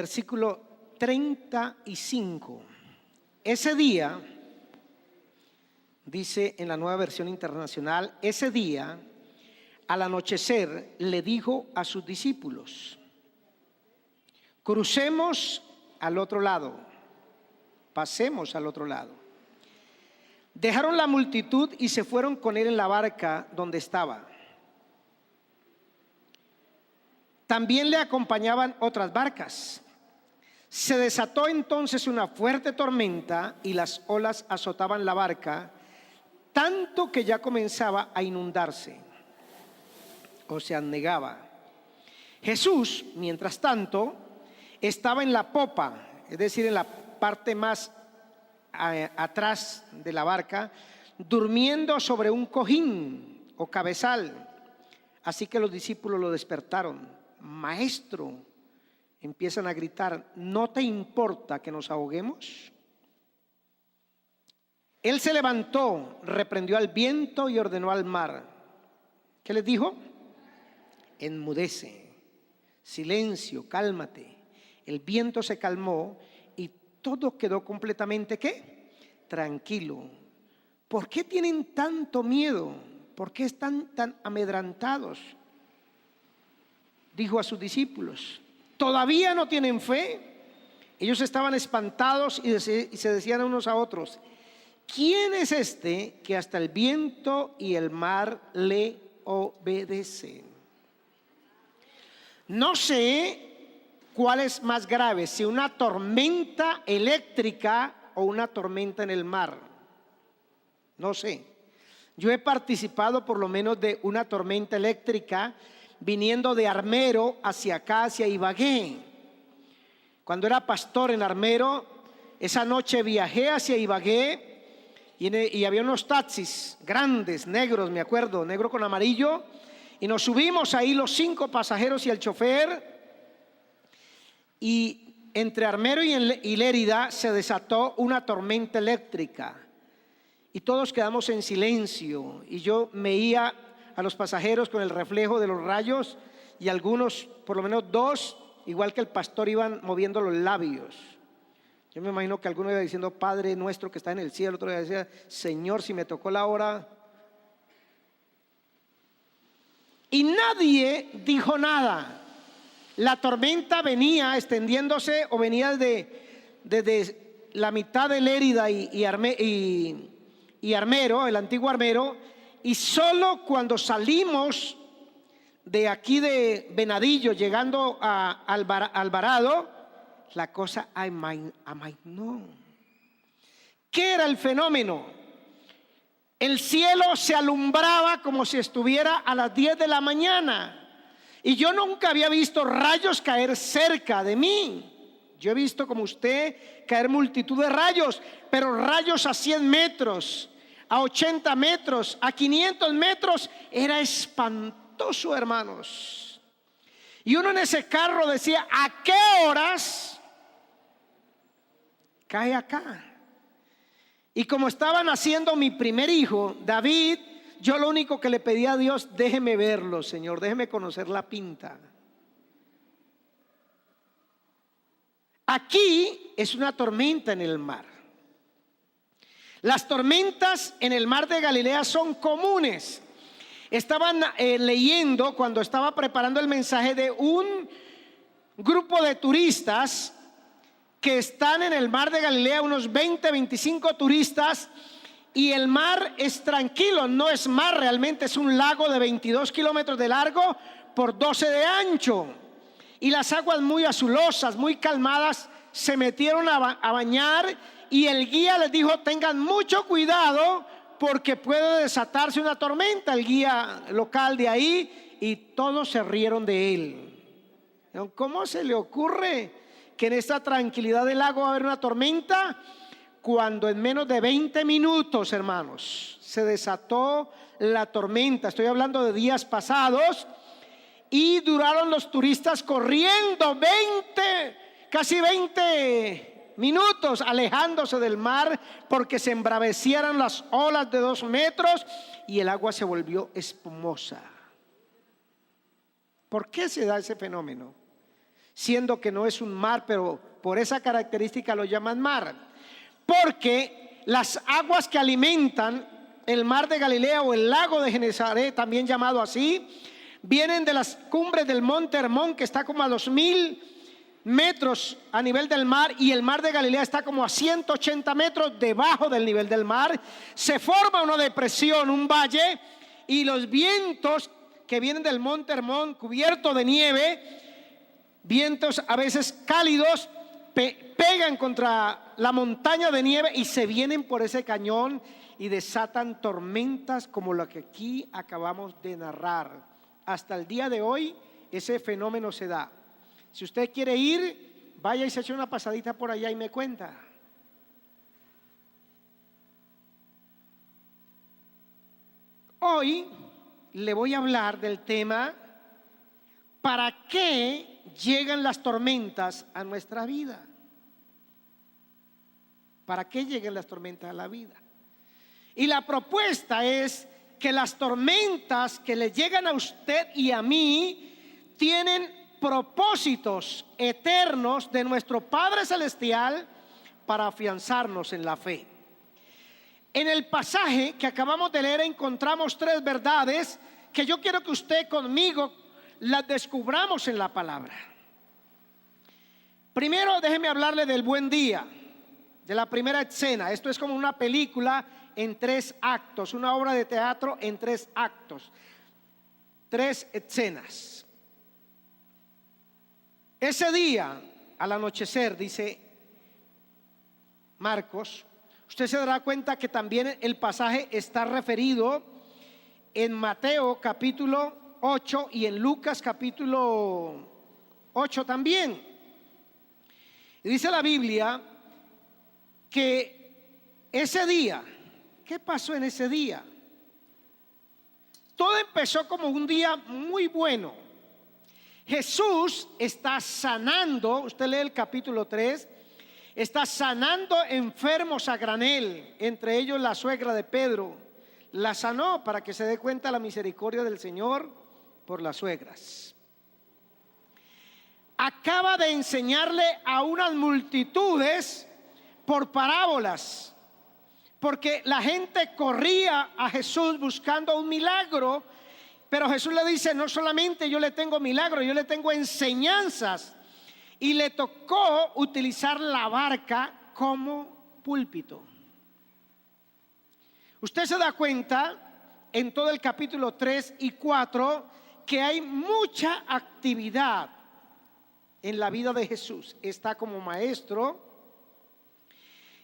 versículo 35. Ese día, dice en la Nueva Versión Internacional, ese día, al anochecer, le dijo a sus discípulos: crucemos al otro lado, pasemos al otro lado. Dejaron la multitud y se fueron con él en la barca donde estaba. También le acompañaban otras barcas. Se desató entonces una fuerte tormenta y las olas azotaban la barca, tanto que ya comenzaba a inundarse, o se anegaba. Jesús, mientras tanto, estaba en la popa, es decir, en la parte más atrás de la barca, durmiendo sobre un cojín o cabezal. Así que los discípulos lo despertaron. Maestro, empiezan a gritar, ¿no te importa que nos ahoguemos? Él se levantó, reprendió al viento y ordenó al mar. ¿Qué les dijo? Enmudece, silencio, cálmate. El viento se calmó y todo quedó completamente ¿qué? Tranquilo. ¿Por qué tienen tanto miedo? ¿Por qué están tan amedrantados? Dijo a sus discípulos, ¿todavía no tienen fe? Ellos estaban espantados y se decían unos a otros, ¿quién es este que hasta el viento y el mar le obedecen? No sé cuál es más grave, si una tormenta eléctrica o una tormenta en el mar. No sé. Yo he participado por lo menos de una tormenta eléctrica viniendo de Armero hacia acá, hacia Ibagué. Cuando era pastor en Armero, esa noche viajé hacia Ibagué y había unos taxis grandes, negros, me acuerdo, negro con amarillo, y nos subimos ahí los 5 pasajeros y el chofer, y entre Armero y Lérida se desató una tormenta eléctrica y todos quedamos en silencio, y yo veía a los pasajeros con el reflejo de los rayos, y algunos, por lo menos 2, igual que el pastor, iban moviendo los labios. Yo me imagino que alguno iba diciendo, Padre nuestro que está en el cielo, otro decía, Señor, si me tocó la hora. Y nadie dijo nada. La tormenta venía extendiéndose, o venía desde la mitad de Lérida y Armero, el antiguo Armero. Y solo cuando salimos de aquí de Venadillo, llegando a Alvarado, la cosa amainó. ¿Qué era el fenómeno? El cielo se alumbraba como si estuviera a las 10 de la mañana. Y yo nunca había visto rayos caer cerca de mí. Yo he visto, como usted, caer multitud de rayos, pero rayos a 100 metros, a 80 metros, a 500 metros, era espantoso, hermanos. Y uno en ese carro decía, ¿a qué horas cae acá? Y como estaba naciendo mi primer hijo, David, yo lo único que le pedí a Dios, déjeme verlo, Señor, déjeme conocer la pinta. Aquí es una tormenta en el mar. Las tormentas en el mar de Galilea son comunes. Estaban leyendo cuando estaba preparando el mensaje de un grupo de turistas que están en el mar de Galilea, unos 20-25 turistas, y el mar es tranquilo, no es mar, realmente es un lago de 22 kilómetros de largo por 12 de ancho, y las aguas muy azulosas, muy calmadas. Se metieron a bañar, y el guía les dijo, tengan mucho cuidado porque puede desatarse una tormenta. El guía local de ahí, y todos se rieron de él. ¿Cómo se le ocurre que en esta tranquilidad del lago va a haber una tormenta? Cuando en menos de 20 minutos, hermanos, se desató la tormenta. Estoy hablando de días pasados, y duraron los turistas corriendo casi 20 minutos alejándose del mar, porque se embravecieran las olas de 2 metros y el agua se volvió espumosa. ¿Por qué se da ese fenómeno? siendo que no es un mar, pero por esa característica lo llaman mar, porque las aguas que alimentan el mar de Galilea o el lago de Genesaret, también llamado así, vienen de las cumbres del monte Hermón, que está como a 2000 metros a nivel del mar, y el mar de Galilea está como a 180 metros debajo del nivel del mar. Se forma una depresión, un valle, y los vientos que vienen del monte Hermón cubierto de nieve, vientos a veces cálidos, pegan contra la montaña de nieve y se vienen por ese cañón y desatan tormentas como la que aquí acabamos de narrar. Hasta el día de hoy ese fenómeno se da. Si usted quiere ir, vaya y se eche una pasadita por allá y me cuenta. Hoy le voy a hablar del tema: ¿para qué llegan las tormentas a nuestra vida? ¿Para qué llegan las tormentas a la vida? Y la propuesta es que las tormentas que le llegan a usted y a mí tienen propósitos eternos de nuestro Padre Celestial para afianzarnos en la fe. En el pasaje que acabamos de leer encontramos tres verdades que yo quiero que usted conmigo las descubramos en la palabra. Primero, déjeme hablarle del buen día, de la primera escena. Esto es como una película en 3 actos, una obra de teatro en 3 actos, 3 escenas. Ese día, al anochecer, dice Marcos, usted se dará cuenta que también el pasaje está referido en Mateo capítulo 8 y en Lucas capítulo 8 también. Y dice la Biblia que ese día, ¿qué pasó en ese día? Todo empezó como un día muy bueno. Jesús está sanando, usted lee el capítulo 3, está sanando enfermos a granel, entre ellos la suegra de Pedro. La sanó para que se dé cuenta la misericordia del Señor por las suegras. Acaba de enseñarle a unas multitudes por parábolas, porque la gente corría a Jesús buscando un milagro, pero Jesús le dice: no solamente yo le tengo milagro, yo le tengo enseñanzas. Y le tocó utilizar la barca como púlpito. Usted se da cuenta en todo el capítulo 3 y 4 que hay mucha actividad en la vida de Jesús. Está como maestro,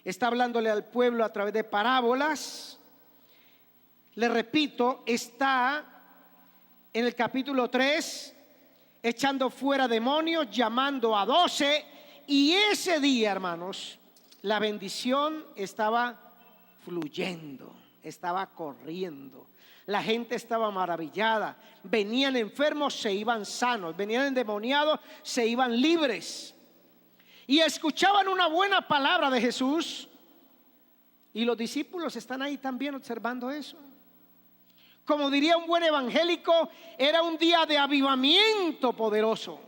está hablándole al pueblo a través de parábolas. Le repito, está en el capítulo 3 echando fuera demonios, llamando a 12. Y ese día, hermanos, la bendición estaba fluyendo, estaba corriendo. La gente estaba maravillada. Venían enfermos, se iban sanos. Venían endemoniados, se iban libres. Y escuchaban una buena palabra de Jesús. Y los discípulos están ahí también observando eso. Como diría un buen evangélico, era un día de avivamiento poderoso.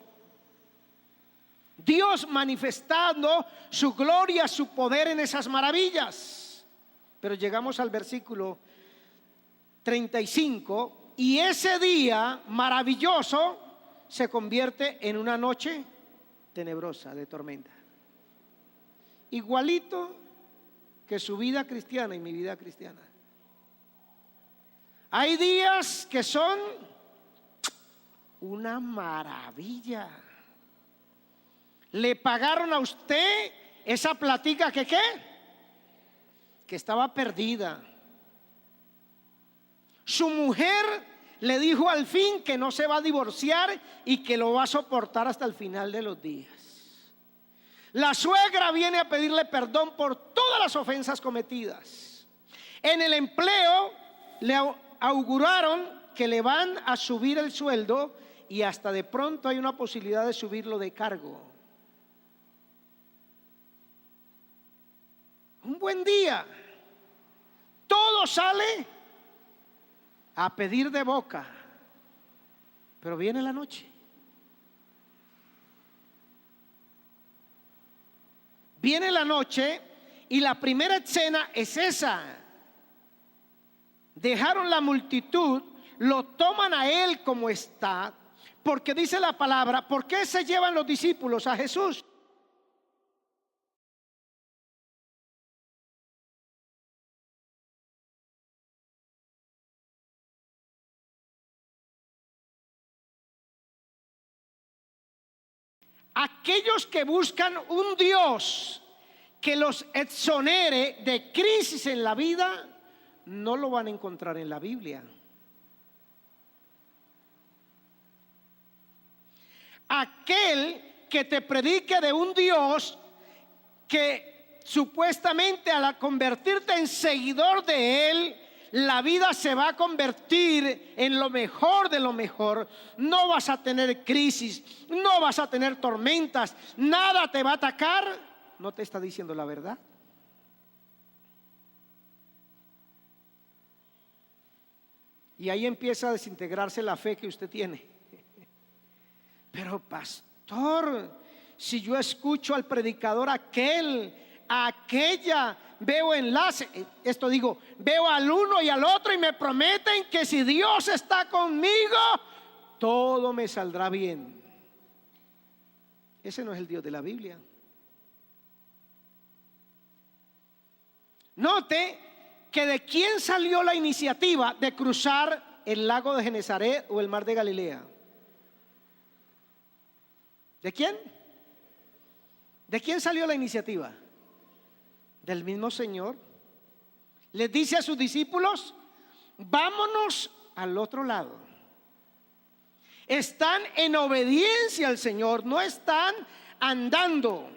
Dios manifestando su gloria, su poder en esas maravillas. Pero llegamos al versículo 35, y ese día maravilloso se convierte en una noche tenebrosa de tormenta. Igualito que su vida cristiana y mi vida cristiana. Hay días que son una maravilla. Le pagaron a usted esa platica que que estaba perdida. Su mujer le dijo al fin que no se va a divorciar y que lo va a soportar hasta el final de los días. La suegra viene a pedirle perdón por todas las ofensas cometidas. En el empleo le auguraron que le van a subir el sueldo y hasta de pronto hay una posibilidad de subirlo de cargo. Un buen día, todo sale a pedir de boca, pero viene la noche. Viene la noche y la primera escena es esa. Dejaron la multitud, lo toman a él como está, porque dice la palabra, ¿por qué se llevan los discípulos a Jesús? Aquellos que buscan un Dios que los exonere de crisis en la vida, no lo van a encontrar en la Biblia. Aquel que te predique de un Dios que supuestamente al convertirte en seguidor de Él, la vida se va a convertir en lo mejor de lo mejor. No vas a tener crisis, no vas a tener tormentas, nada te va a atacar. ¿No te está diciendo la verdad? Y ahí empieza a desintegrarse la fe que usted tiene. Pero pastor, si yo escucho al predicador aquel, a aquella, veo enlace, esto digo, veo al uno y al otro y me prometen que si Dios está conmigo, todo me saldrá bien. Ese no es el Dios de la Biblia. Note que de quién salió la iniciativa de cruzar el lago de Genesaret o el mar de Galilea. ¿De quién? ¿De quién salió la iniciativa? Del mismo Señor. Les dice a sus discípulos, vámonos al otro lado. Están en obediencia al Señor, no están andando.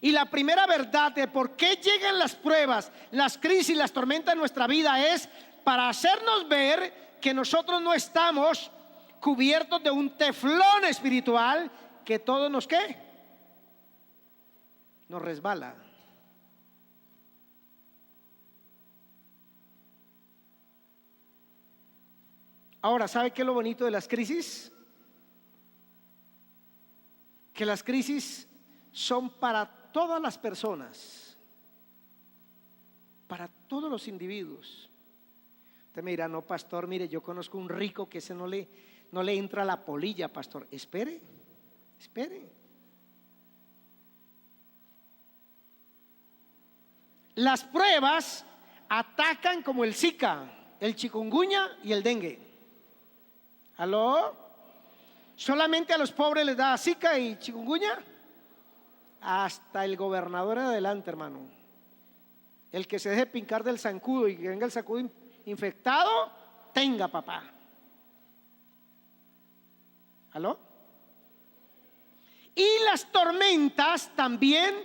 Y la primera verdad de por qué llegan las pruebas, las crisis, las tormentas en nuestra vida es para hacernos ver que nosotros no estamos cubiertos de un teflón espiritual que todo nos ¿qué? Nos resbala. Ahora, ¿sabe qué es lo bonito de las crisis? Que las crisis son para todas las personas, para todos los individuos. Usted me dirá, no, pastor, mire, yo conozco un rico que ese no le entra la polilla, pastor. Espere. Las pruebas atacan como el Zika, el chikungunya y el dengue. ¿Aló? ¿Solamente a los pobres les da Zika y chikungunya? Hasta el gobernador adelante, hermano. El que se deje pincar del zancudo y que venga el zancudo infectado, tenga papá. ¿Aló? Y las tormentas también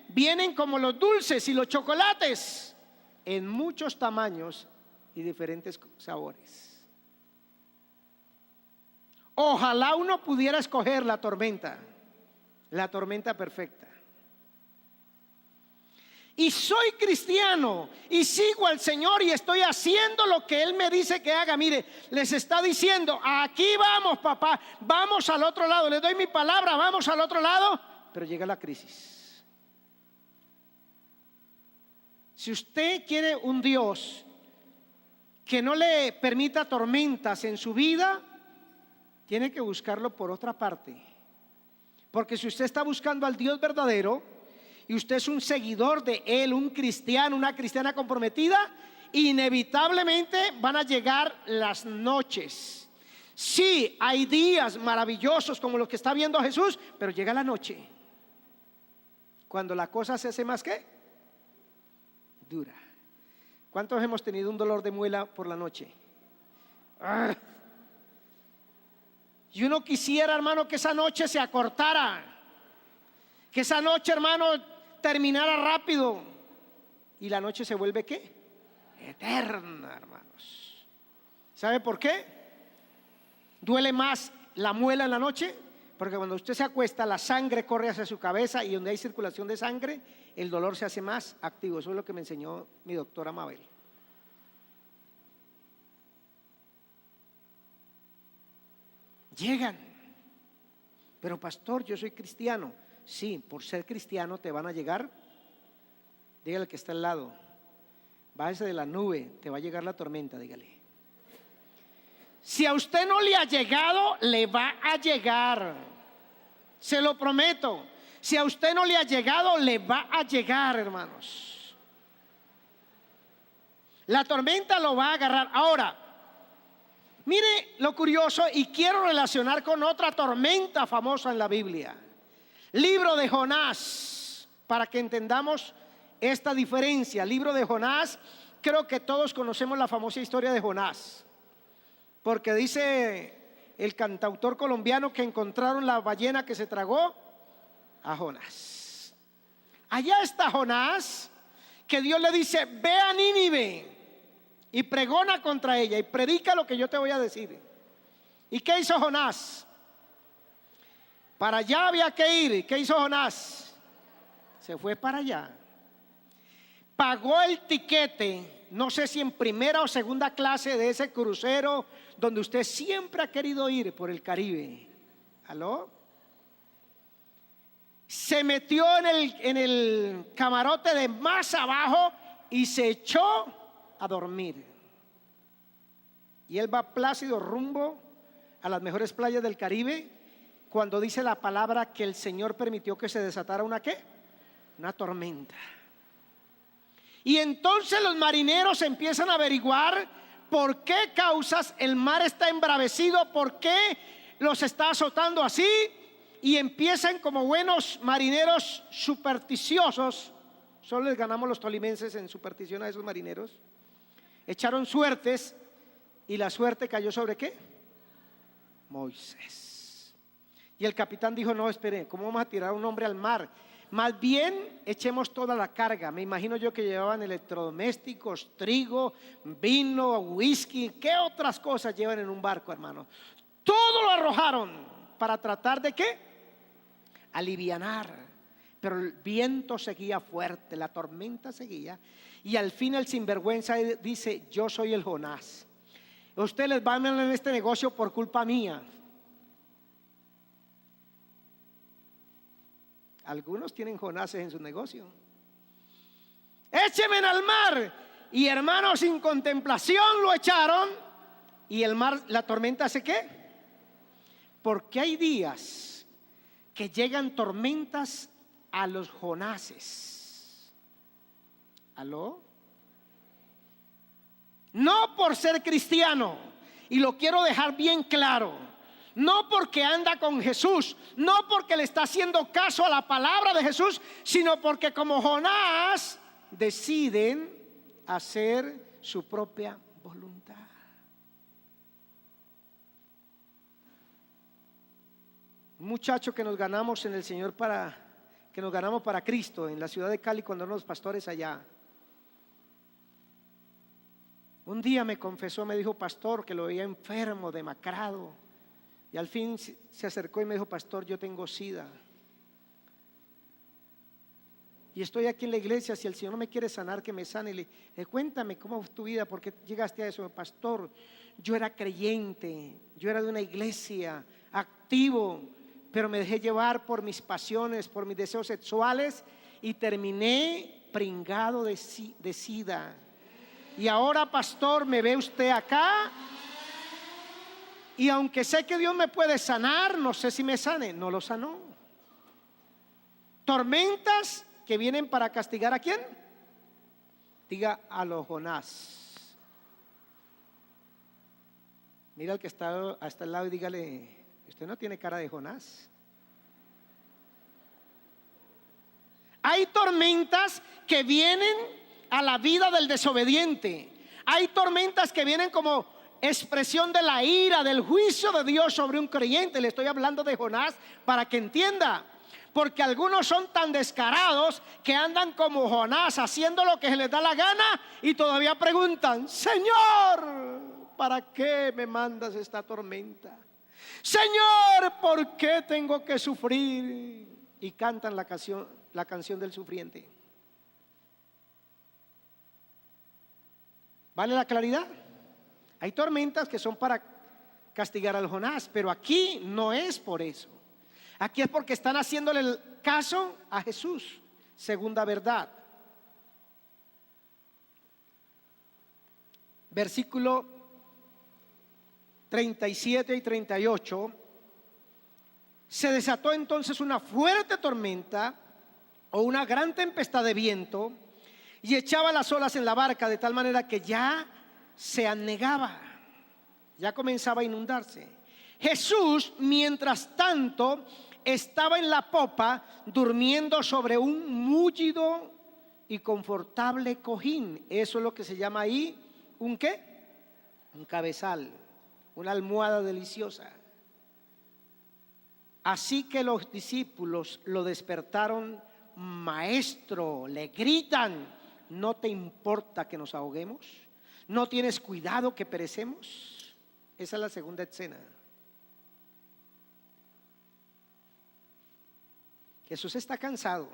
vienen como los dulces y los chocolates, en muchos tamaños y diferentes sabores. Ojalá uno pudiera escoger la tormenta perfecta. Y soy cristiano y sigo al Señor y estoy haciendo lo que Él me dice que haga. Mire, les está diciendo, aquí vamos, papá, vamos al otro lado. Les doy mi palabra, vamos al otro lado. Pero llega la crisis. Si usted quiere un Dios que no le permita tormentas en su vida, tiene que buscarlo por otra parte. Porque si usted está buscando al Dios verdadero y usted es un seguidor de Él, un cristiano, una cristiana comprometida, inevitablemente van a llegar las noches. Sí, hay días maravillosos como los que está viendo Jesús, pero llega la noche, cuando la cosa se hace más ¿qué? Dura. ¿Cuántos hemos tenido un dolor de muela por la noche? ¡Ah! Y uno quisiera, hermano, que esa noche se acortara, que esa noche, hermano, terminara rápido. Y la noche se vuelve ¿qué? Eterna, hermanos. ¿Sabe por qué? Duele más la muela en la noche, porque cuando usted se acuesta, la sangre corre hacia su cabeza y donde hay circulación de sangre, el dolor se hace más activo. Eso es lo que me enseñó mi doctora Mabel. Llegan. Pero pastor, yo soy cristiano. Sí, por ser cristiano te van a llegar. Dígale al que está al lado, bájese de la nube, te va a llegar la tormenta, dígale. Si a usted no le ha llegado, le va a llegar. Se lo prometo. Si a usted no le ha llegado, le va a llegar, hermanos. La tormenta lo va a agarrar. Ahora, mire lo curioso, y quiero relacionar con otra tormenta famosa en la Biblia. Libro de Jonás, para que entendamos esta diferencia. Libro de Jonás, creo que todos conocemos la famosa historia de Jonás, porque dice el cantautor colombiano que encontraron la ballena que se tragó a Jonás. Allá está Jonás, que Dios le dice: ve a Nínive y pregona contra ella y predica lo que yo te voy a decir. ¿Y qué hizo Jonás? Para allá había que ir. ¿Qué hizo Jonás? Se fue para allá. Pagó el tiquete, no sé si en primera o segunda clase de ese crucero donde usted siempre ha querido ir por el Caribe. ¿Aló? Se metió en el camarote de más abajo y se echó a dormir. Y él va plácido rumbo a las mejores playas del Caribe, cuando dice la palabra que el Señor permitió que se desatara una ¿qué? Una tormenta. Y entonces los marineros empiezan a averiguar por qué causas el mar está embravecido, por qué los está azotando así, y empiezan como buenos marineros supersticiosos. Solo les ganamos los tolimenses en superstición a esos marineros. Echaron suertes y la suerte cayó sobre ¿qué? Moisés. Y el capitán dijo: no, espere, ¿cómo vamos a tirar a un hombre al mar? Más bien echemos toda la carga. Me imagino yo que llevaban electrodomésticos, trigo, vino, whisky. ¿Qué otras cosas llevan en un barco, hermano? Todo lo arrojaron para tratar de ¿qué? Alivianar. Pero el viento seguía fuerte, la tormenta seguía. Y al fin el sinvergüenza dice: yo soy el Jonás. Ustedes les van a en este negocio por culpa mía. Algunos tienen Jonases en su negocio. Échenme al mar. Y hermanos, sin contemplación lo echaron. Y el mar, la tormenta hace ¿qué? Porque hay días que llegan tormentas a los Jonases. ¿Aló? No por ser cristiano, y lo quiero dejar bien claro, no porque anda con Jesús, no porque le está haciendo caso a la palabra de Jesús, sino porque como Jonás deciden hacer su propia voluntad. Un muchacho que nos ganamos en el Señor que nos ganamos para Cristo en la ciudad de Cali cuando eran los pastores allá. Un día me confesó, me dijo: pastor, que lo veía enfermo, demacrado. Y al fin se acercó y me dijo: pastor, yo tengo SIDA. Y estoy aquí en la iglesia, si el Señor no me quiere sanar, que me sane. Le dije: cuéntame, ¿cómo fue tu vida? ¿Por qué llegaste a eso? Pastor, yo era creyente, yo era de una iglesia, activo, pero me dejé llevar por mis pasiones, por mis deseos sexuales, y terminé pringado de SIDA. Y ahora, pastor, me ve usted acá, y aunque sé que Dios me puede sanar, no sé si me sane. No lo sanó. Tormentas que vienen para castigar ¿a quién? Diga: a los Jonás. Mira al que está hasta el lado y dígale: usted no tiene cara de Jonás. Hay tormentas que vienen a la vida del desobediente. Hay tormentas que vienen como expresión de la ira, del juicio de Dios sobre un creyente. Le estoy hablando de Jonás para que entienda, porque algunos son tan descarados que andan como Jonás, haciendo lo que se les da la gana, y todavía preguntan: Señor, ¿para qué me mandas esta tormenta? Señor, ¿por qué tengo que sufrir? Y cantan la canción del sufriente. ¿Vale la claridad? Hay tormentas que son para castigar al Jonás, pero aquí no es por eso. Aquí es porque están haciéndole el caso a Jesús. Segunda verdad. Versículo 37 y 38. Se desató entonces una fuerte tormenta o una gran tempestad de viento y echaba las olas en la barca de tal manera que ya se anegaba, ya comenzaba a inundarse. Jesús, mientras tanto, estaba en la popa durmiendo sobre un mullido y confortable cojín. Eso es lo que se llama ahí un ¿qué? Un cabezal, una almohada deliciosa. Así que los discípulos lo despertaron. Maestro, le gritan, ¿no te importa que nos ahoguemos? ¿No tienes cuidado que perecemos? Esa es la segunda escena. Jesús está cansado.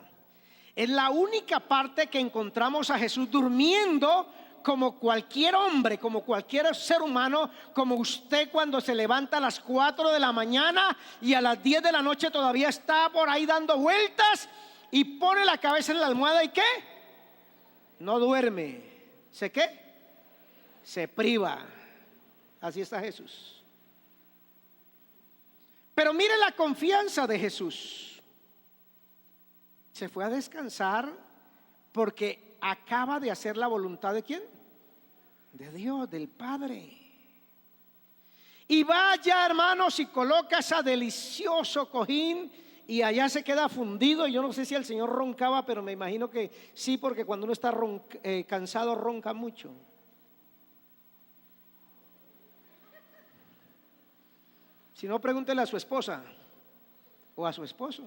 Es la única parte que encontramos a Jesús durmiendo como cualquier hombre, como cualquier ser humano, como usted cuando se levanta a las 4 de la mañana y a las 10 de la noche todavía está por ahí dando vueltas y pone la cabeza en la almohada y ¿qué? No duerme. ¿Se qué? Se priva. Así está Jesús. Pero mire la confianza de Jesús. Se fue a descansar porque acaba de hacer la voluntad ¿de quién? De Dios, del Padre. Y vaya, hermanos, y coloca ese delicioso cojín y allá se queda fundido. Yo no sé si el Señor roncaba, pero me imagino que sí, porque cuando uno está cansado ronca mucho. Si no, pregúntele a su esposa o a su esposo.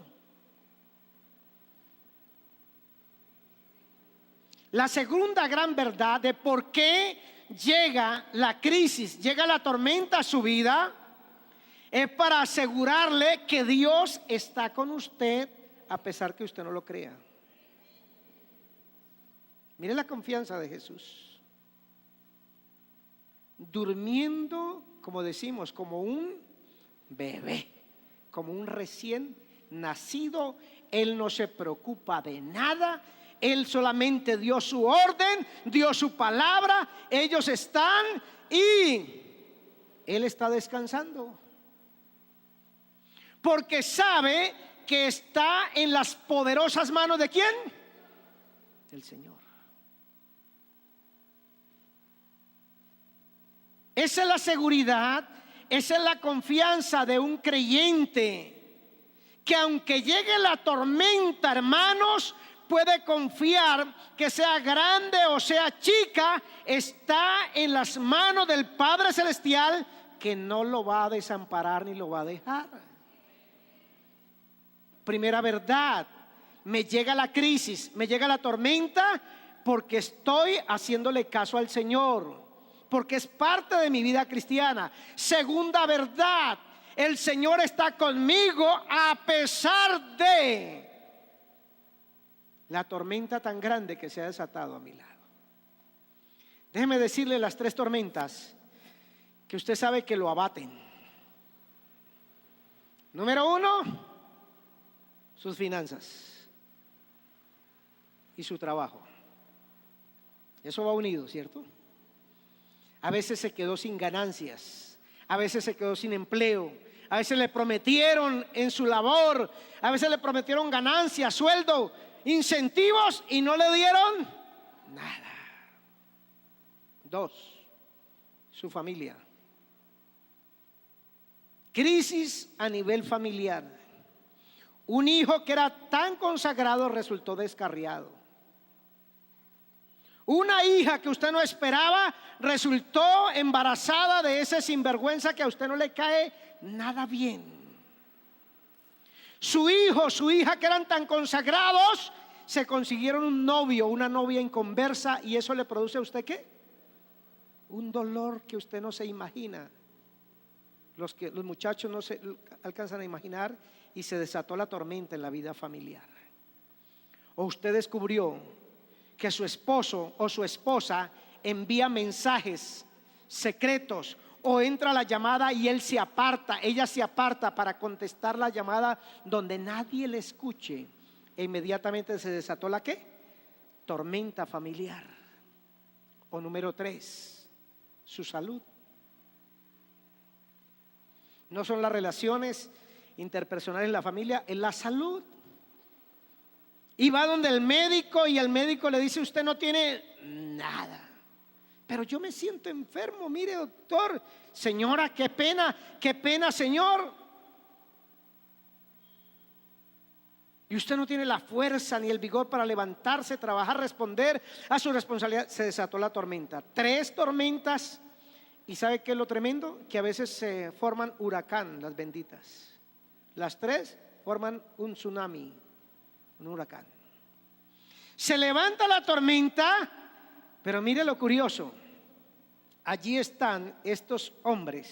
La segunda gran verdad de por qué llega la crisis, llega la tormenta a su vida, es para asegurarle que Dios está con usted a pesar que usted no lo crea. Mire la confianza de Jesús. Durmiendo, como decimos, como un bebé, como un recién nacido. Él no se preocupa de nada. Él solamente dio su orden, dio su palabra. Ellos están y Él está descansando. Porque sabe que está en las poderosas manos ¿de quién? Del Señor. Esa es la seguridad, esa es la confianza de un creyente, que aunque llegue la tormenta, hermanos, puede confiar que sea grande o sea chica, está en las manos del Padre Celestial, que no lo va a desamparar ni lo va a dejar. Primera verdad, me llega la crisis, me llega la tormenta porque estoy haciéndole caso al Señor, porque es parte de mi vida cristiana. Segunda verdad, el Señor está conmigo a pesar de la tormenta tan grande que se ha desatado a mi lado. Déjeme decirle las 3 tormentas que usted sabe que lo abaten. Número 1, sus finanzas y su trabajo. Eso va unido, ¿cierto? A veces se quedó sin ganancias, a veces se quedó sin empleo, a veces le prometieron en su labor, a veces le prometieron ganancias, sueldo, incentivos y no le dieron nada. 2, su familia. Crisis a nivel familiar. Un hijo que era tan consagrado resultó descarriado. Una hija que usted no esperaba resultó embarazada de ese sinvergüenza que a usted no le cae nada bien. Su hijo, su hija que eran tan consagrados, se consiguieron un novio, una novia inconversa, y eso le produce a usted ¿qué? Un dolor que usted no se imagina. Los muchachos no se alcanzan a imaginar, y se desató la tormenta en la vida familiar. O usted descubrió que su esposo o su esposa envía mensajes secretos o entra la llamada y él se aparta, ella se aparta para contestar la llamada donde nadie le escuche, e inmediatamente se desató la ¿qué? Tormenta familiar. O número 3, su salud. No son las relaciones interpersonales en la familia, es la salud. Y va donde el médico y el médico le dice: usted no tiene nada. Pero yo me siento enfermo, mire doctor. Señora, qué pena señor. Y usted no tiene la fuerza ni el vigor para levantarse, trabajar, responder a su responsabilidad. Se desató la tormenta. 3 tormentas. ¿Y sabe qué es lo tremendo? Que a veces se forman huracán, las benditas. Las 3 forman un tsunami, un huracán. Se levanta la tormenta, pero mire lo curioso. Allí están estos hombres.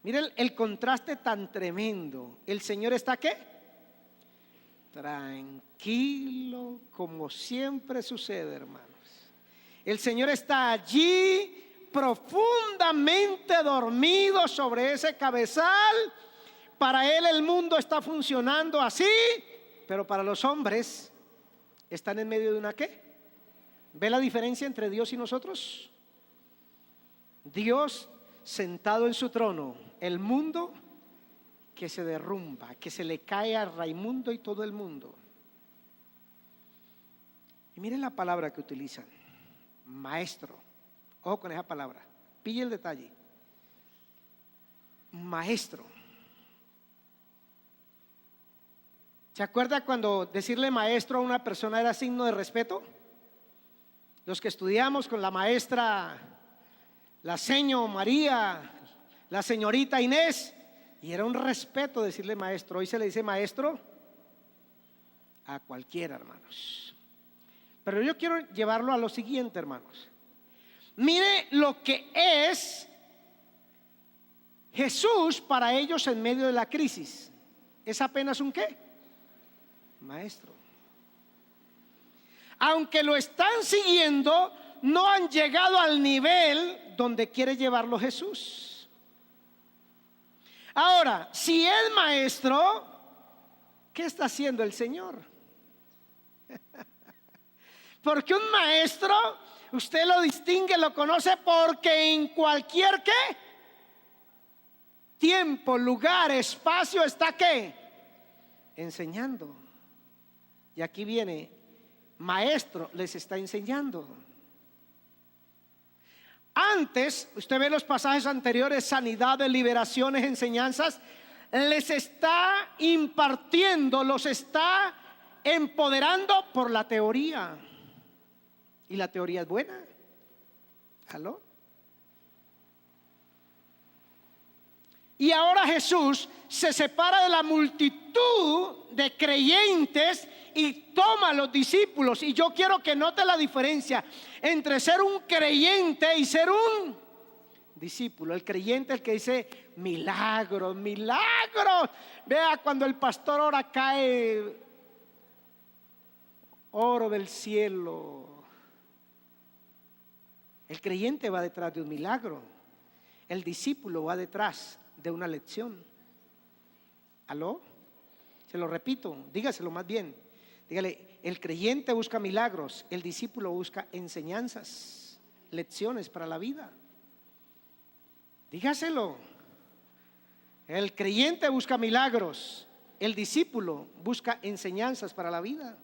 Mire el contraste tan tremendo. El Señor está ¿qué? Tranquilo, como siempre sucede, hermanos. El Señor está allí profundamente dormido sobre ese cabezal. Para Él el mundo está funcionando así, pero para los hombres están en medio de una ¿qué? ¿Ve la diferencia entre Dios y nosotros? Dios sentado en su trono, el mundo que se derrumba, que se le cae a Raimundo y todo el mundo. Y miren la palabra que utilizan: maestro. Ojo con esa palabra, pille el detalle. Maestro. ¿Se acuerda cuando decirle maestro a una persona era signo de respeto? Los que estudiamos con la maestra, la seño María, la señorita Inés, y era un respeto decirle maestro. Hoy se le dice maestro a cualquiera, hermanos. Pero yo quiero llevarlo a lo siguiente, hermanos. Mire lo que es Jesús para ellos en medio de la crisis. ¿Es apenas un qué? Maestro. Aunque lo están siguiendo, no han llegado al nivel donde quiere llevarlo Jesús. Ahora, si es maestro, ¿qué está haciendo el Señor? Porque un maestro, usted lo distingue, lo conoce, porque en cualquier ¿qué? Tiempo, lugar, espacio está ¿qué? Enseñando. Y aquí viene: maestro les está enseñando. Antes, usted ve los pasajes anteriores: sanidades, liberaciones, enseñanzas. Les está impartiendo, los está empoderando por la teoría. Y la teoría es buena. ¿Aló? Y ahora Jesús se separa de la multitud de creyentes y toma a los discípulos. Y yo quiero que note la diferencia entre ser un creyente y ser un discípulo. El creyente, el que dice milagros, milagros. Vea, cuando el pastor ora cae oro del cielo. El creyente va detrás de un milagro. El discípulo va detrás de una lección. ¿Aló? Se lo repito, dígaselo más bien. Dígale: el creyente busca milagros, el discípulo busca enseñanzas, lecciones para la vida. Dígaselo. El creyente busca milagros, el discípulo busca enseñanzas para la vida.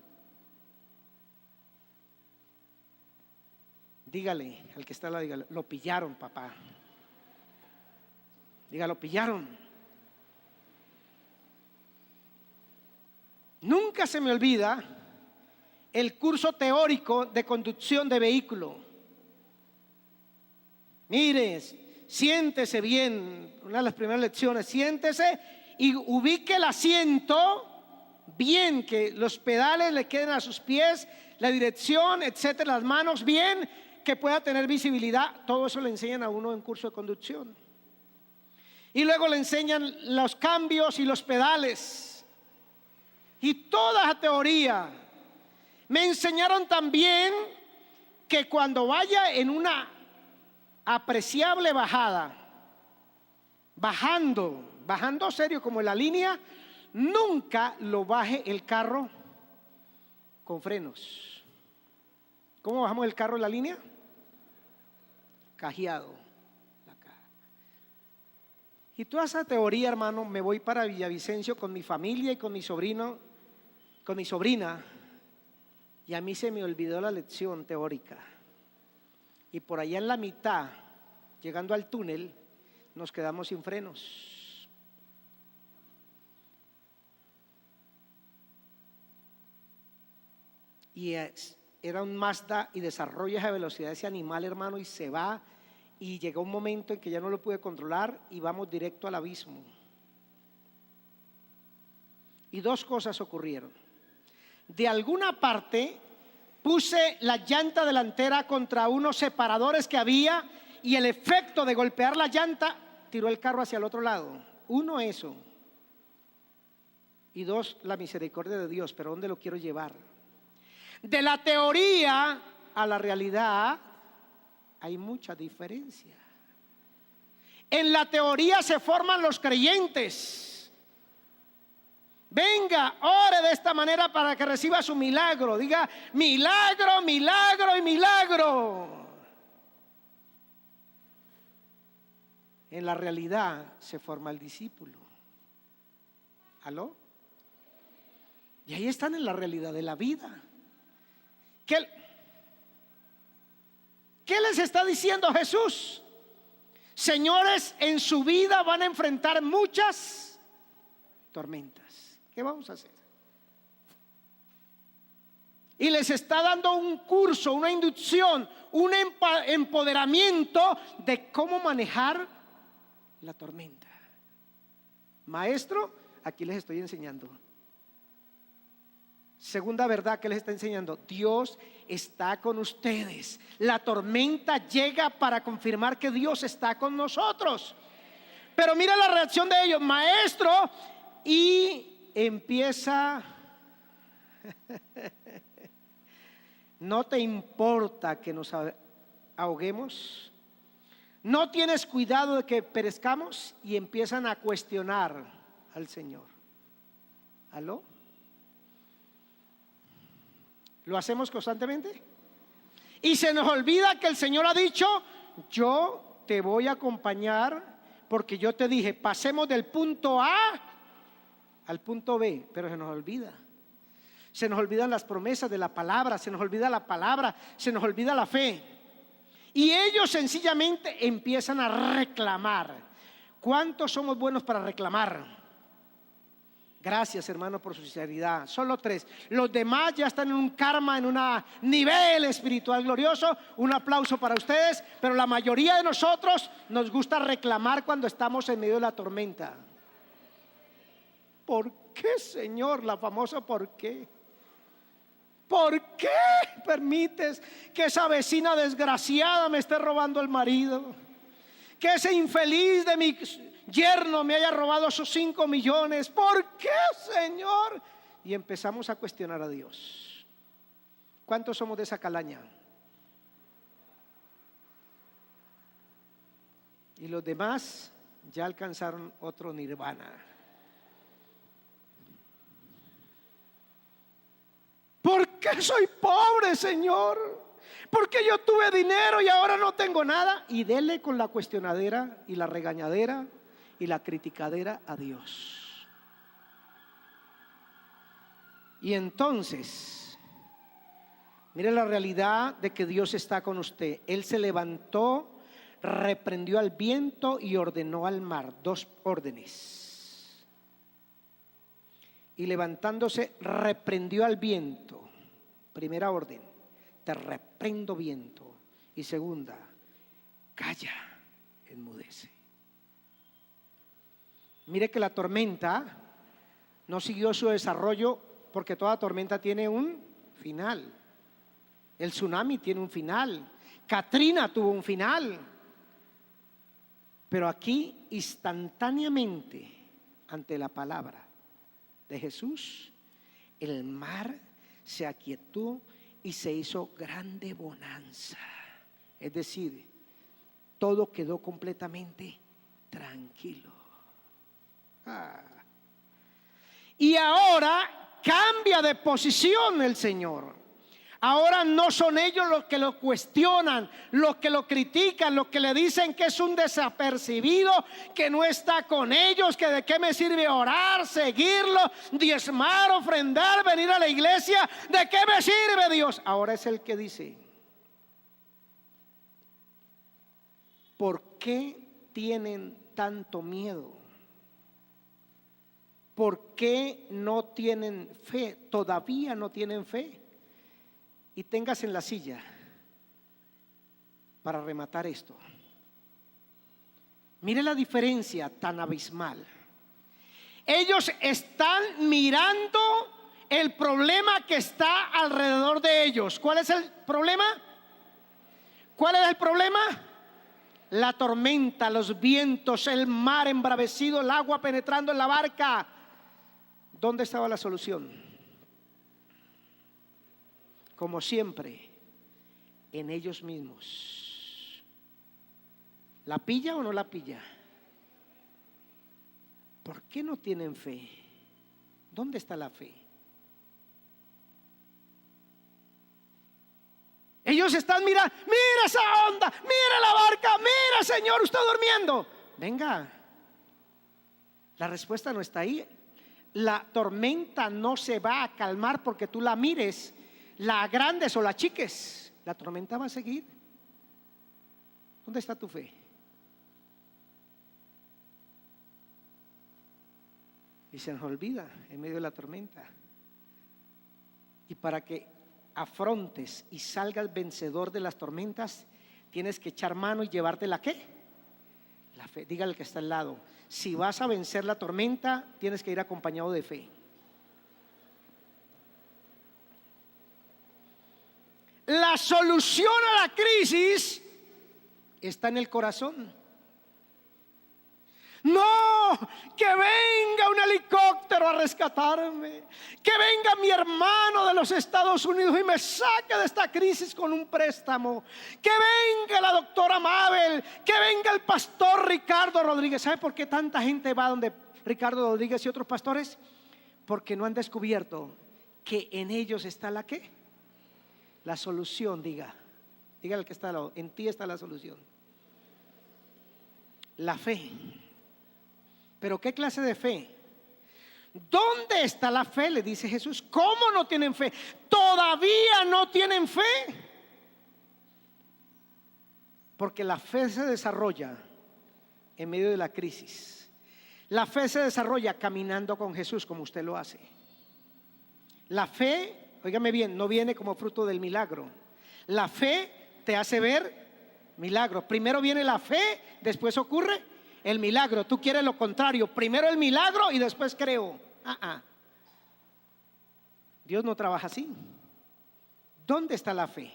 Dígale al que está al lado, dígale: lo pillaron, papá. Diga: lo pillaron. Nunca se me olvida el curso teórico de conducción de vehículo. Mire, siéntese bien, una de las primeras lecciones: siéntese y ubique el asiento bien, que los pedales le queden a sus pies, la dirección, etcétera, las manos bien, que pueda tener visibilidad. Todo eso le enseñan a uno en curso de conducción. Y luego le enseñan los cambios y los pedales y toda la teoría. Me enseñaron también que cuando vaya en una apreciable bajada, bajando serio como en la línea, nunca lo baje el carro con frenos. ¿Cómo bajamos el carro en la línea? Cajeado. Y toda esa teoría, hermano, me voy para Villavicencio con mi familia y con mi sobrino, con mi sobrina, y a mí se me olvidó la lección teórica. Y por allá en la mitad, llegando al túnel, nos quedamos sin frenos. Y era un Mazda y desarrolla esa velocidad ese animal, hermano, y se va. Y llegó un momento en que ya no lo pude controlar y vamos directo al abismo. Y dos cosas ocurrieron. De alguna parte puse la llanta delantera contra unos separadores que había y el efecto de golpear la llanta tiró el carro hacia el otro lado. Uno, eso. Y dos, la misericordia de Dios. Pero ¿dónde lo quiero llevar? De la teoría a la realidad hay mucha diferencia. En la teoría se forman los creyentes. Venga, ore de esta manera para que reciba su milagro. Diga milagro, milagro y milagro. En la realidad se forma el discípulo. ¿Aló? Y ahí están en la realidad de la vida. ¿Qué les está diciendo Jesús? Señores, en su vida van a enfrentar muchas tormentas. ¿Qué vamos a hacer? Y les está dando un curso, una inducción, un empoderamiento de cómo manejar la tormenta. Maestro, aquí les estoy enseñando. Segunda verdad que les está enseñando: Dios está con ustedes. La tormenta llega para confirmar que Dios está con nosotros. Pero mira la reacción de ellos: maestro, y empieza ¿no te importa que nos ahoguemos? ¿No tienes cuidado de que perezcamos? Y empiezan a cuestionar al Señor. ¿Aló? ¿Lo hacemos constantemente? Y se nos olvida que el Señor ha dicho: yo te voy a acompañar, porque yo te dije, pasemos del punto A al punto B. Pero se nos olvida. Se nos olvidan las promesas de la palabra, se nos olvida la palabra, se nos olvida la fe. Y ellos sencillamente empiezan a reclamar. ¿Cuántos somos buenos para reclamar? Gracias, hermano, por su sinceridad. Solo 3. Los demás ya están en un karma, en un nivel espiritual glorioso. Un aplauso para ustedes. Pero la mayoría de nosotros nos gusta reclamar cuando estamos en medio de la tormenta. ¿Por qué, Señor? La famosa ¿por qué? ¿Por qué permites que esa vecina desgraciada me esté robando el marido? Que ese infeliz de mi yerno me haya robado esos 5 millones. ¿Por qué, Señor? Y empezamos a cuestionar a Dios. ¿Cuántos somos de esa calaña? Y los demás ya alcanzaron otro nirvana. ¿Por qué soy pobre, Señor? ¿Por qué yo tuve dinero y ahora no tengo nada? Y dele con la cuestionadera y la regañadera y la criticadera a Dios. Y entonces, mire la realidad de que Dios está con usted. Él se levantó, reprendió al viento y ordenó al mar. 2 órdenes. Y levantándose, reprendió al viento. Primera orden: te reprendo, viento. Y segunda: calla, enmudece. Mire que la tormenta no siguió su desarrollo, porque toda tormenta tiene un final. El tsunami tiene un final. Katrina tuvo un final. Pero aquí, instantáneamente, ante la palabra de Jesús, el mar se aquietó y se hizo grande bonanza. Es decir, todo quedó completamente tranquilo. Y ahora cambia de posición el Señor. Ahora no son ellos los que lo cuestionan, los que lo critican, los que le dicen que es un desapercibido, que no está con ellos, que de qué me sirve orar, seguirlo, diezmar, ofrendar, venir a la iglesia, de qué me sirve Dios. Ahora es el que dice: ¿por qué tienen tanto miedo? ¿Por qué no tienen fe? Todavía no tienen fe. Y tengas en la silla para rematar esto. Mire la diferencia tan abismal. Ellos están mirando el problema que está alrededor de ellos. ¿Cuál es el problema? ¿Cuál es el problema? La tormenta, los vientos, el mar embravecido, el agua penetrando en la barca. ¿Dónde estaba la solución? Como siempre, en ellos mismos. ¿La pilla o no la pilla? ¿Por qué no tienen fe? ¿Dónde está la fe? Ellos están mirando, mira esa onda, mira la barca, mira Señor, usted durmiendo. Venga, la respuesta no está ahí. La tormenta no se va a calmar porque tú la mires, la agrandes o la achiques. La tormenta va a seguir. ¿Dónde está tu fe? Y se nos olvida en medio de la tormenta. Y para que afrontes y salgas vencedor de las tormentas, tienes que echar mano y llevarte la ¿qué? La fe. Dígale al que está al lado: si vas a vencer la tormenta, tienes que ir acompañado de fe. La solución a la crisis está en el corazón. No, que venga un helicóptero a rescatarme, que venga mi hermano de los Estados Unidos y me saque de esta crisis con un préstamo, que venga la doctora Mabel, que venga el pastor Ricardo Rodríguez. ¿Sabe por qué tanta gente va donde Ricardo Rodríguez y otros pastores? Porque no han descubierto que en ellos está la ¿qué? La solución. Dígale al que está al lado: en ti está la solución. La fe. ¿Pero qué clase de fe? ¿Dónde está la fe?, le dice Jesús. ¿Cómo no tienen fe? ¿Todavía no tienen fe? Porque la fe se desarrolla en medio de la crisis. La fe se desarrolla caminando con Jesús, como usted lo hace. La fe, óigame bien, no viene como fruto del milagro. La fe te hace ver milagros. Primero viene la fe, después ocurre el milagro. Tú quieres lo contrario: primero el milagro y después creo. Dios no trabaja así. ¿Dónde está la fe?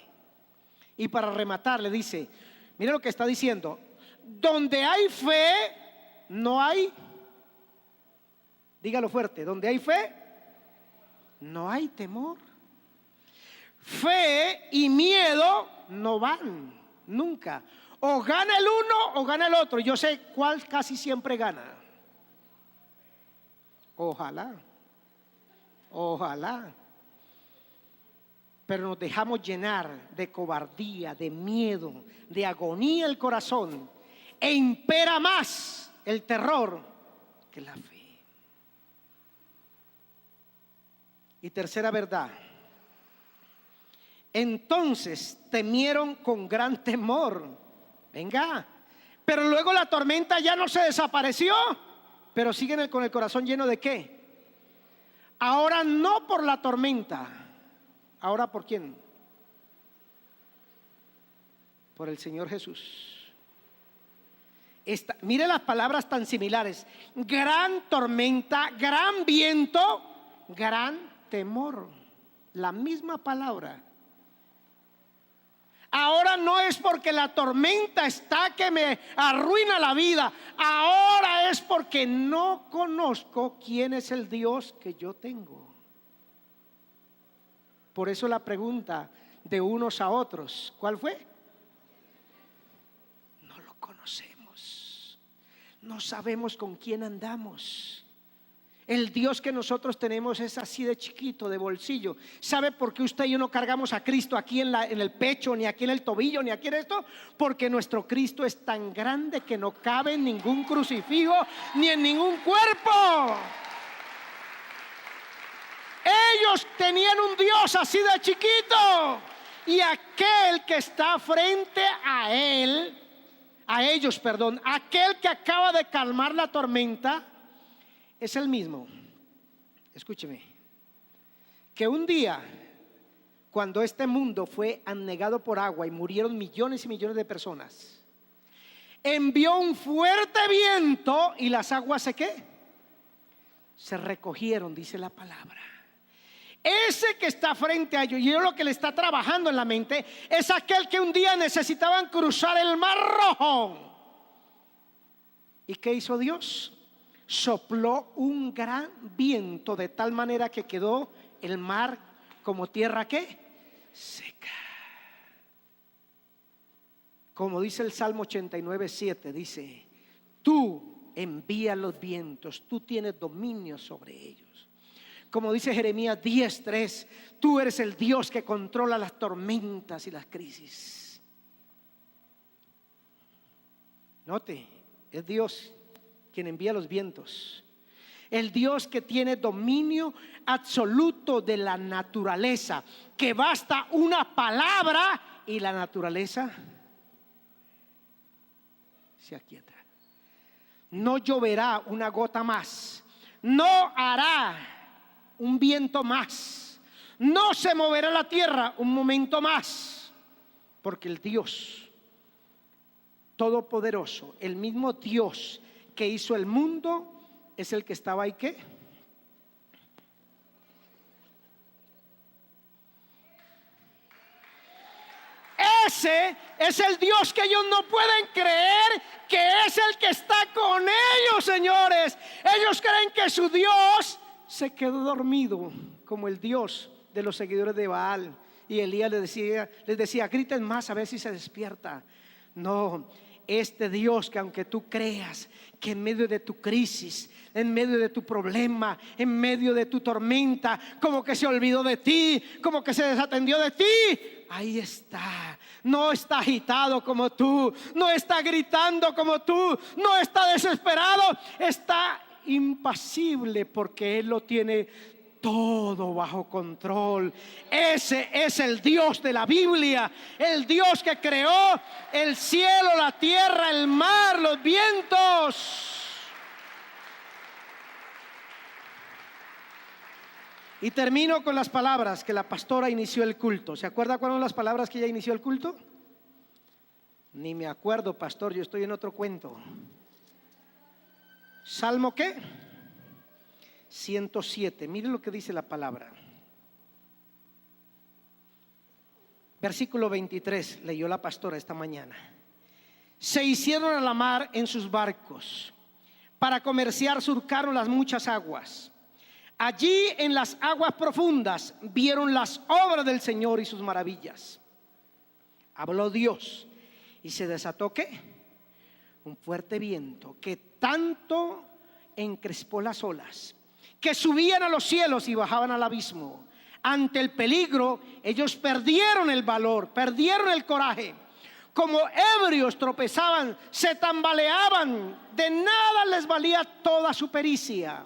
Y para rematar le dice, mire lo que está diciendo: donde hay fe no hay, dígalo fuerte, donde hay fe no hay temor. Fe y miedo no van nunca. O gana el uno o gana el otro. Yo sé cuál casi siempre gana. Ojalá. Pero nos dejamos llenar de cobardía, de miedo, de agonía el corazón, e impera más el terror que la fe. Y tercera verdad: entonces temieron con gran temor. Venga, pero luego la tormenta ya no se desapareció, pero siguen con el corazón lleno de ¿qué? Ahora no por la tormenta. ¿Ahora por quién? Por el Señor Jesús. Mire las palabras tan similares: gran tormenta, gran viento, gran temor. La misma palabra. Ahora no es porque la tormenta está que me arruina la vida. Ahora es porque no conozco quién es el Dios que yo tengo. Por eso la pregunta de unos a otros, ¿cuál fue? No lo no sabemos con quién andamos. El Dios que nosotros tenemos es así de chiquito, de bolsillo. ¿Sabe por qué usted y yo no cargamos a Cristo aquí en el pecho, ni aquí en el tobillo, ni aquí en esto? Porque nuestro Cristo es tan grande que no cabe en ningún crucifijo ni en ningún cuerpo. Ellos tenían un Dios así de chiquito, y aquel que está frente a él, a ellos, perdón, aquel que acaba de calmar la tormenta, es el mismo, escúcheme, que un día, cuando este mundo fue anegado por agua y murieron millones y millones de personas, envió un fuerte viento y las aguas se recogieron, dice la palabra. Ese que está frente a ellos, y lo que le está trabajando en la mente, es aquel que un día necesitaban cruzar el Mar Rojo. ¿Y qué hizo Dios? Sopló un gran viento de tal manera que quedó el mar como tierra seca. Como dice el Salmo 89:7, dice: tú envías los vientos, tú tienes dominio sobre ellos. Como dice Jeremías 10:3, tú eres el Dios que controla las tormentas y las crisis. Note, es Dios quien envía los vientos. El Dios que tiene dominio absoluto de la naturaleza, que basta una palabra y la naturaleza se aquieta. No lloverá una gota más, no hará un viento más, no se moverá la tierra un momento más, porque el Dios todopoderoso, el mismo Dios que hizo el mundo, es el que estaba ahí. Ese es el Dios que ellos no pueden creer que es el que está con ellos, señores. Ellos creen que su Dios se quedó dormido, como el Dios de los seguidores de Baal. Y Elías les decía, griten más a ver si se despierta. No, este Dios que aunque tú creas que en medio de tu crisis, en medio de tu problema, en medio de tu tormenta, como que se olvidó de ti, como que se desatendió de ti, ahí está. No está agitado como tú, no está gritando como tú, no está desesperado, está impasible porque Él lo tiene todo bajo control. Ese es el Dios de la Biblia, el Dios que creó el cielo, la tierra, el mar, los vientos. Y termino con las palabras que la pastora inició el culto. ¿Se acuerda cuáles son las palabras que ella inició el culto? Ni me acuerdo, pastor, yo estoy en otro cuento. ¿Salmo qué? 107. Miren lo que dice la palabra. Versículo 23, leyó la pastora esta mañana. Se hicieron a la mar en sus barcos, para comerciar surcaron las muchas aguas. Allí en las aguas profundas vieron las obras del Señor y sus maravillas. Habló Dios y se desató ¿qué? Un fuerte viento que tanto encrespó las olas, que subían a los cielos y bajaban al abismo. Ante el peligro, ellos perdieron el valor, perdieron el coraje. Como ebrios tropezaban, se tambaleaban, de nada les valía toda su pericia.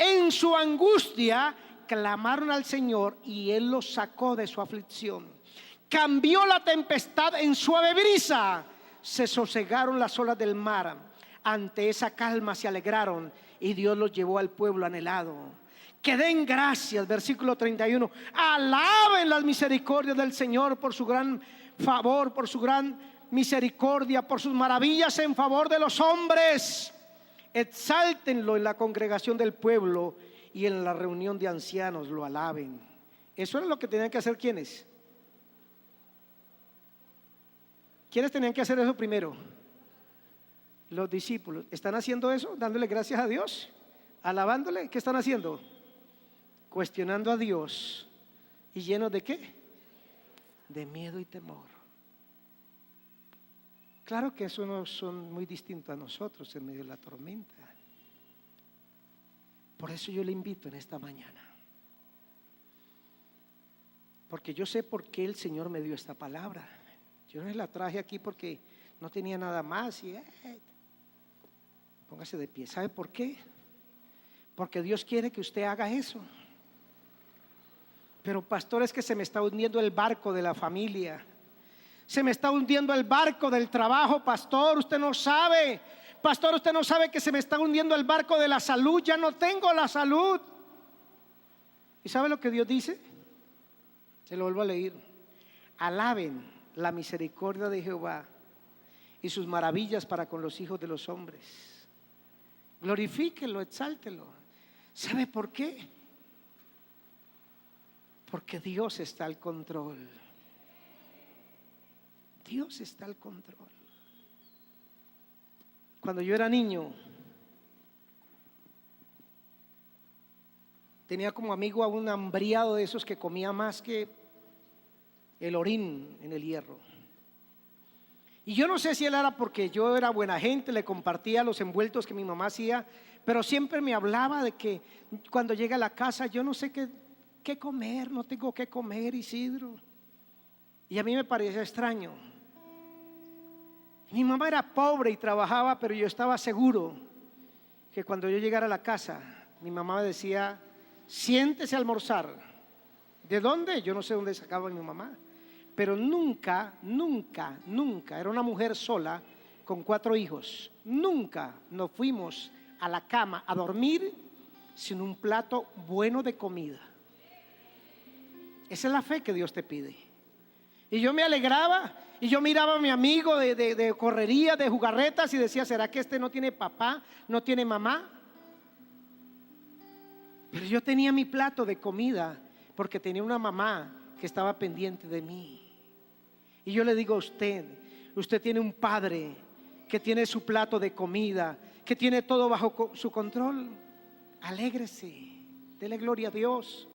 En su angustia clamaron al Señor y Él los sacó de su aflicción. Cambió la tempestad en suave brisa, se sosegaron las olas del mar. Ante esa calma se alegraron y Dios los llevó al pueblo anhelado. Que den gracias, versículo 31. Alaben las misericordias del Señor por su gran favor, por su gran misericordia, por sus maravillas en favor de los hombres. Exáltenlo en la congregación del pueblo y en la reunión de ancianos lo alaben. Eso era lo que tenían que hacer. ¿Quiénes? ¿Quiénes tenían que hacer eso primero? Los discípulos. ¿Están haciendo eso? Dándole gracias a Dios, alabándole. ¿Qué están haciendo? Cuestionando a Dios. ¿Y llenos de qué? De miedo y temor. Claro que eso no son muy distintos a nosotros en medio de la tormenta. Por eso yo le invito en esta mañana, porque yo sé por qué el Señor me dio esta palabra. Yo no la traje aquí porque no tenía nada más y póngase de pie. ¿Sabe por qué? Porque Dios quiere que usted haga eso. Pero pastor, es que se me está hundiendo el barco de la familia, se me está hundiendo el barco del trabajo. Pastor, usted no sabe. Pastor, usted no sabe que se me está hundiendo el barco de la salud. Ya no tengo la salud. ¿Y sabe lo que Dios dice? Se lo vuelvo a leer. Alaben la misericordia de Jehová y sus maravillas para con los hijos de los hombres. Glorifíquelo, exáltelo. ¿Sabe por qué? Porque Dios está al control. Dios está al control. Cuando yo era niño, tenía como amigo a un hambriado de esos que comía más que el orín en el hierro. Y yo no sé si él era porque yo era buena gente, le compartía los envueltos que mi mamá hacía, pero siempre me hablaba de que cuando llega a la casa yo no sé qué comer, no tengo qué comer, Isidro. Y a mí me parecía extraño. Mi mamá era pobre y trabajaba, pero yo estaba seguro que cuando yo llegara a la casa, mi mamá me decía: siéntese a almorzar. ¿De dónde? Yo no sé dónde sacaba mi mamá, pero nunca, era una mujer sola con 4 hijos. Nunca nos fuimos a la cama a dormir sin un plato bueno de comida. Esa es la fe que Dios te pide. Y yo me alegraba y yo miraba a mi amigo de correría, de jugarretas, y decía: ¿será que este no tiene papá, no tiene mamá? Pero yo tenía mi plato de comida porque tenía una mamá que estaba pendiente de mí. Y yo le digo a usted tiene un padre que tiene su plato de comida, que tiene todo bajo su control. Alégrese, dele gloria a Dios.